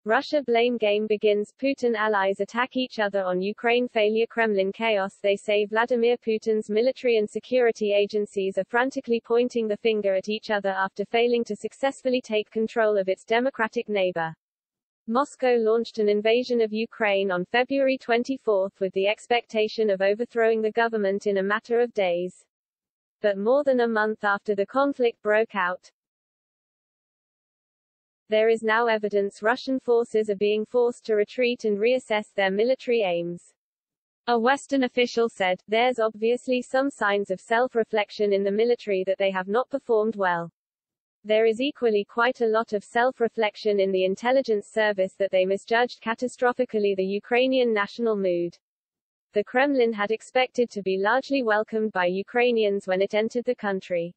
Russia blame game begins. Putin allies attack each other on Ukraine failure. Kremlin chaos. They say Vladimir Putin's military and security agencies are frantically pointing the finger at each other after failing to successfully take control of its democratic neighbor. Moscow launched an invasion of Ukraine on February 24 with the expectation of overthrowing the government in a matter of days. But more than a month after the conflict broke out, there is now evidence Russian forces are being forced to retreat and reassess their military aims. A Western official said, "There's obviously some signs of self-reflection in the military that they have not performed well. There is equally quite a lot of self-reflection in the intelligence service that they misjudged catastrophically the Ukrainian national mood." The Kremlin had expected to be largely welcomed by Ukrainians when it entered the country.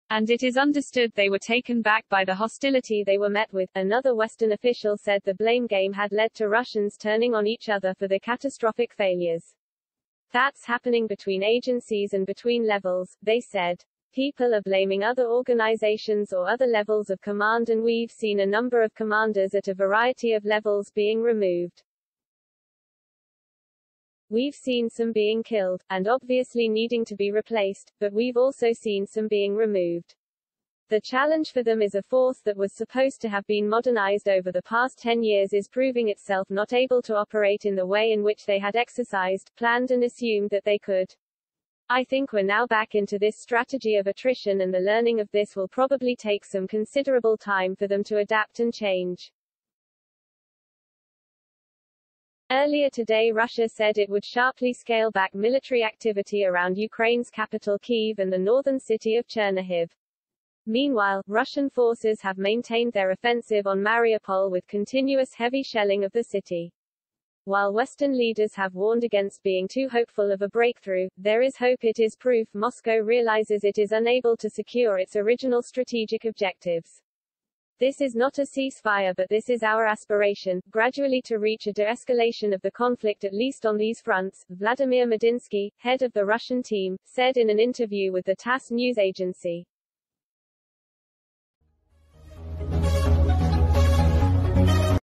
And it is understood they were taken back by the hostility they were met with. Another Western official said the blame game had led to Russians turning on each other for the catastrophic failures. That's happening between agencies and between levels, they said. People are blaming other organizations or other levels of command, and we've seen a number of commanders at a variety of levels being removed. We've seen some being killed, and obviously needing to be replaced, but we've also seen some being removed. The challenge for them is a force that was supposed to have been modernized over the past 10 years is proving itself not able to operate in the way in which they had exercised, planned and assumed that they could. I think we're now back into this strategy of attrition, and the learning of this will probably take some considerable time for them to adapt and change. Earlier today Russia said it would sharply scale back military activity around Ukraine's capital Kyiv and the northern city of Chernihiv. Meanwhile, Russian forces have maintained their offensive on Mariupol with continuous heavy shelling of the city. While Western leaders have warned against being too hopeful of a breakthrough, there is hope. It is proof Moscow realizes it is unable to secure its original strategic objectives. This is not a ceasefire, but this is our aspiration, gradually to reach a de-escalation of the conflict at least on these fronts, Vladimir Medinsky, head of the Russian team, said in an interview with the TASS news agency.